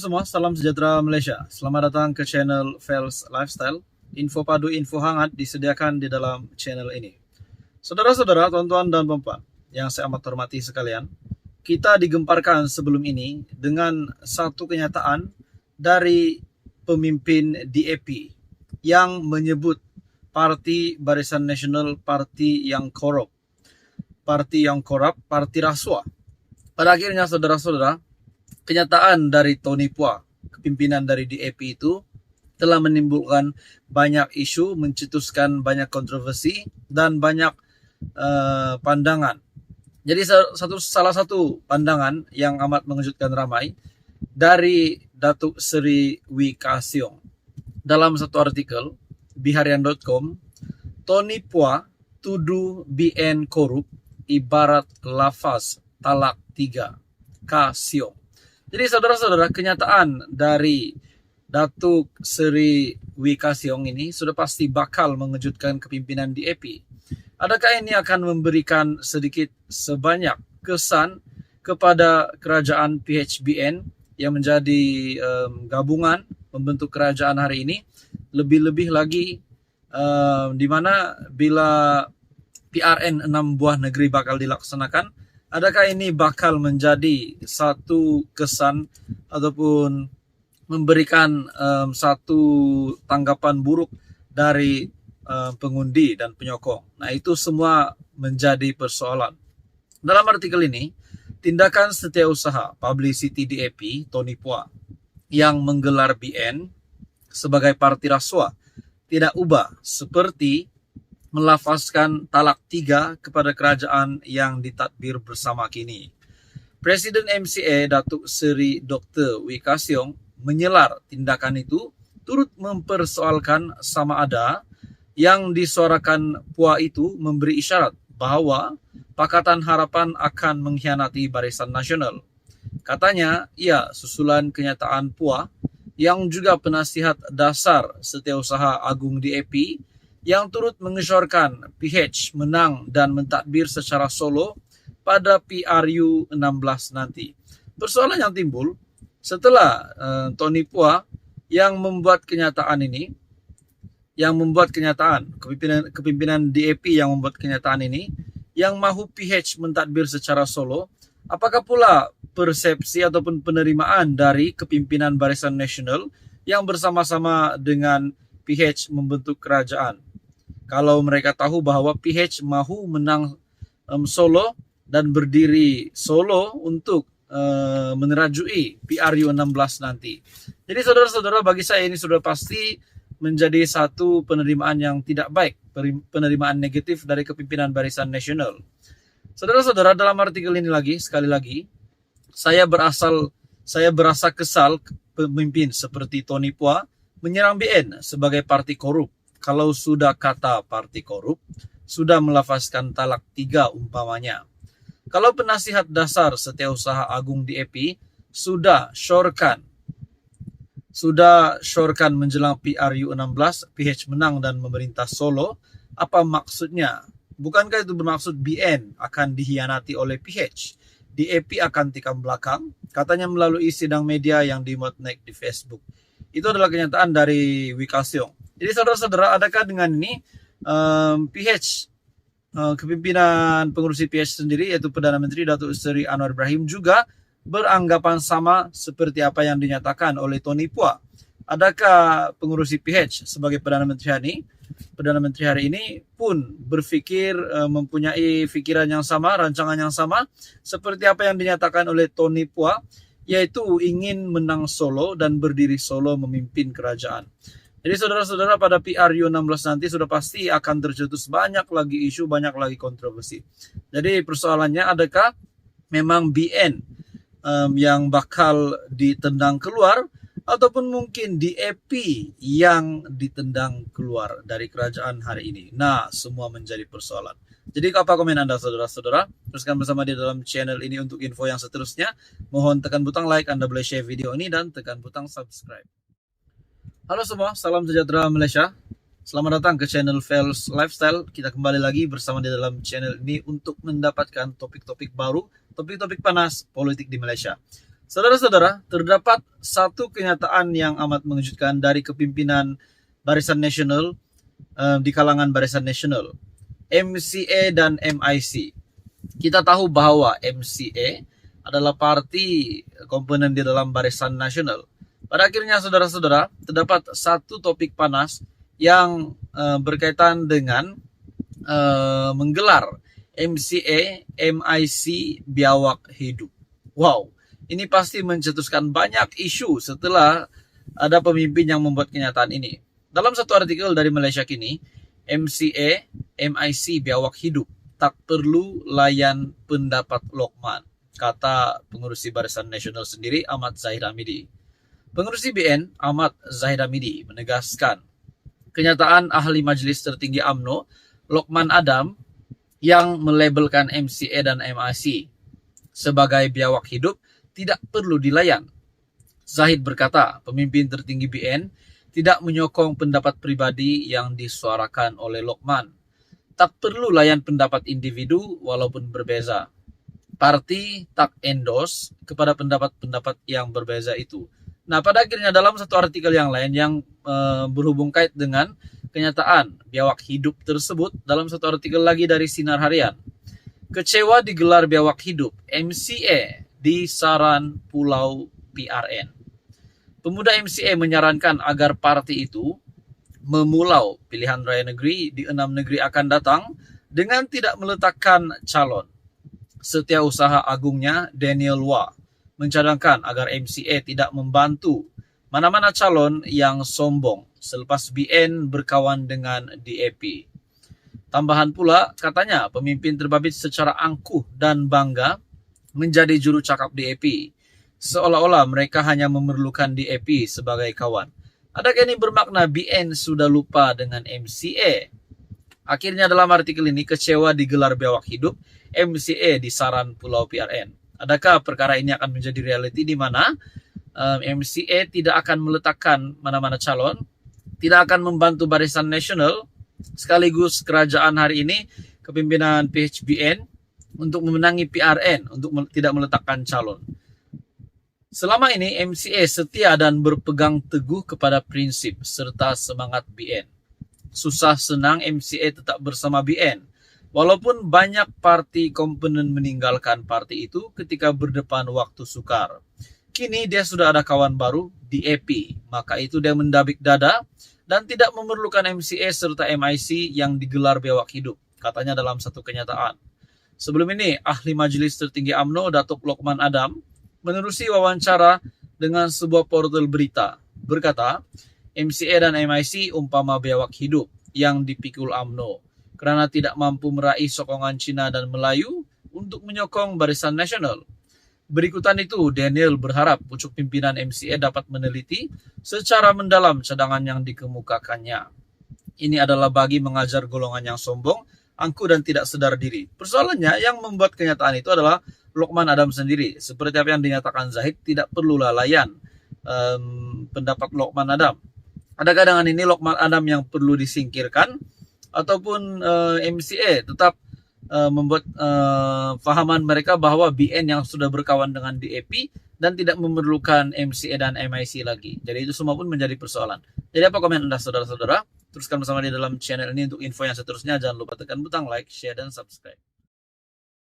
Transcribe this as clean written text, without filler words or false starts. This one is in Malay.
semua, salam sejahtera Malaysia. Selamat datang ke channel Fels Lifestyle. Info padu, info hangat disediakan di dalam channel ini. Saudara-saudara, tuan-tuan dan puan yang saya amat hormati sekalian, kita digemparkan sebelum ini dengan satu kenyataan dari pemimpin DAP yang menyebut Parti Barisan Nasional parti yang korup, parti rasuah. Pada akhirnya, saudara-saudara, kenyataan dari Tony Pua, kepimpinan dari DAP itu, telah menimbulkan banyak isu, mencetuskan banyak kontroversi dan banyak pandangan. Jadi salah satu pandangan yang amat mengejutkan ramai dari Datuk Seri Wee Ka Siong. Dalam satu artikel biharian.com, Tony Pua tuduh BN korup ibarat lafaz talak 3 Ka Siong. Jadi saudara-saudara, kenyataan dari Datuk Seri Wee Ka Siong ini sudah pasti bakal mengejutkan kepimpinan DAP. Adakah ini akan memberikan sedikit sebanyak kesan kepada kerajaan PHBN yang menjadi gabungan membentuk kerajaan hari ini? Lebih-lebih lagi di mana bila PRN 6 buah negeri bakal dilaksanakan, adakah ini bakal menjadi satu kesan ataupun memberikan satu tanggapan buruk dari pengundi dan penyokong? Nah, itu semua menjadi persoalan. Dalam artikel ini, tindakan setiausaha publicity DAP, Tony Pua, yang menggelar BN sebagai parti rasuah tidak ubah seperti melafazkan talak 3 kepada kerajaan yang ditadbir bersama kini. Presiden MCA Datuk Seri Dr. Wee Ka Siong menyelar tindakan itu turut mempersoalkan sama ada yang disuarakan Pua itu memberi isyarat bahawa Pakatan Harapan akan mengkhianati Barisan Nasional. Katanya, susulan kenyataan Pua yang juga penasihat dasar Setiausaha Agung DAP yang turut mengesyorkan PH menang dan mentadbir secara solo pada PRU 16 nanti. Persoalan yang timbul setelah Tony Pua yang membuat kenyataan ini, kepimpinan DAP yang membuat kenyataan ini, yang mahu PH mentadbir secara solo, apakah pula persepsi ataupun penerimaan dari kepimpinan Barisan Nasional yang bersama-sama dengan PH membentuk kerajaan? Kalau mereka tahu bahwa PH mahu menang solo dan berdiri solo untuk menerajui PRU 16 nanti. Jadi saudara-saudara, bagi saya ini sudah pasti menjadi satu penerimaan yang tidak baik, penerimaan negatif dari kepimpinan Barisan Nasional. Saudara-saudara, dalam artikel ini sekali lagi, saya berasa kesal pemimpin seperti Tony Pua menyerang BN sebagai parti korup. Kalau sudah kata parti korup, sudah melafazkan talak 3 umpamanya. Kalau penasihat dasar Setiausaha Agung DAP sudah syorkan menjelang PRU 16, PH menang dan memerintah solo, apa maksudnya? Bukankah itu bermaksud BN akan dihianati oleh PH? DAP akan tikam belakang, katanya melalui sidang media yang dimuat naik di Facebook. Itu adalah kenyataan dari Wee Ka Siong. Jadi saudara-saudara, adakah dengan ini PH, kepimpinan pengurusi PH sendiri, yaitu Perdana Menteri Datuk Seri Anwar Ibrahim, juga beranggapan sama seperti apa yang dinyatakan oleh Tony Pua? Adakah pengurusi PH sebagai Perdana Menteri hari ini pun berfikir, mempunyai fikiran yang sama, rancangan yang sama seperti apa yang dinyatakan oleh Tony Pua, yaitu ingin menang solo dan berdiri solo memimpin kerajaan? Jadi saudara-saudara, pada PRU 16 nanti sudah pasti akan tercetus banyak lagi isu, banyak lagi kontroversi. Jadi persoalannya, adakah memang BN yang bakal ditendang keluar, ataupun mungkin DAP yang ditendang keluar dari kerajaan hari ini? Nah, semua menjadi persoalan. Jadi apa komen Anda, saudara-saudara? Teruskan bersama di dalam channel ini untuk info yang seterusnya. Mohon tekan butang like, Anda boleh share video ini, dan tekan butang subscribe. Halo semua, salam sejahtera Malaysia. Selamat datang ke channel Fels Lifestyle. Kita kembali lagi bersama di dalam channel ini untuk mendapatkan topik-topik baru, topik-topik panas politik di Malaysia. Saudara-saudara, terdapat satu kenyataan yang amat mengejutkan dari kepimpinan Barisan Nasional di kalangan Barisan Nasional, MCA dan MIC. Kita tahu bahwa MCA adalah parti komponen di dalam Barisan Nasional. Pada akhirnya, saudara-saudara, terdapat satu topik panas yang berkaitan dengan menggelar MCA MIC biawak hidup. Wow, ini pasti mencetuskan banyak isu setelah ada pemimpin yang membuat kenyataan ini. Dalam satu artikel dari Malaysia Kini, MCA MIC biawak hidup tak perlu layan pendapat Lokman, kata pengurusi Barisan Nasional sendiri Ahmad Zahid Hamidi. Pengurusi BN Ahmad Zahid Hamidi menegaskan kenyataan ahli Majelis Tertinggi UMNO Lokman Adam yang melabelkan MCA dan MIC sebagai biawak hidup tidak perlu dilayan. Zahid berkata, pemimpin tertinggi BN tidak menyokong pendapat pribadi yang disuarakan oleh Lokman. Tak perlu layan pendapat individu walaupun berbeza. Parti tak endorse kepada pendapat-pendapat yang berbeza itu. Nah, pada akhirnya dalam satu artikel yang lain yang berhubung kait dengan kenyataan biawak hidup tersebut, dalam satu artikel lagi dari Sinar Harian, kecewa digelar biawak hidup MCA di Saran Pulau PRN. Pemuda MCA menyarankan agar parti itu memulau pilihan raya negeri di 6 negeri akan datang dengan tidak meletakkan calon. Setiausaha agungnya Daniel Wah mencadangkan agar MCA tidak membantu mana-mana calon yang sombong selepas BN berkawan dengan DAP. Tambahan pula, katanya pemimpin terbabit secara angkuh dan bangga menjadi juru cakap DAP, seolah-olah mereka hanya memerlukan DAP sebagai kawan. Adakah ini bermakna BN sudah lupa dengan MCA? Akhirnya dalam artikel ini, kecewa digelar biawak hidup MCA di Saran Pulau PRN. Adakah perkara ini akan menjadi realiti di mana MCA tidak akan meletakkan mana-mana calon, tidak akan membantu Barisan Nasional, sekaligus kerajaan hari ini, kepimpinan PHBN, untuk memenangi PRN, untuk tidak meletakkan calon. Selama ini MCA setia dan berpegang teguh kepada prinsip serta semangat BN. Susah senang MCA tetap bersama BN, walaupun banyak parti komponen meninggalkan parti itu ketika berdepan waktu sukar. Kini dia sudah ada kawan baru, DAP, maka itu dia mendabik dada dan tidak memerlukan MCA serta MIC yang digelar biawak hidup, katanya dalam satu kenyataan. Sebelum ini, ahli Majelis Tertinggi UMNO Datuk Lokman Adam menerusi wawancara dengan sebuah portal berita. Berkata, MCA dan MIC umpama biawak hidup yang dipikul UMNO karena tidak mampu meraih sokongan Cina dan Melayu untuk menyokong Barisan Nasional. Berikutan itu, Daniel berharap pucuk pimpinan MCA dapat meneliti secara mendalam cadangan yang dikemukakannya. Ini adalah bagi mengajar golongan yang sombong, angkuh dan tidak sadar diri. Persoalannya yang membuat kenyataan itu adalah Lokman Adam sendiri. Seperti apa yang dinyatakan Zahid, tidak perlulah layan pendapat Lokman Adam. Adakah dengan ini Lokman Adam yang perlu disingkirkan? Ataupun MCA tetap membuat fahaman mereka bahwa BN yang sudah berkawan dengan DAP dan tidak memerlukan MCA dan MIC lagi. Jadi itu semua pun menjadi persoalan. Jadi apa komen Anda saudara-saudara? Teruskan bersama di dalam channel ini untuk info yang seterusnya. Jangan lupa tekan butang like, share, dan subscribe.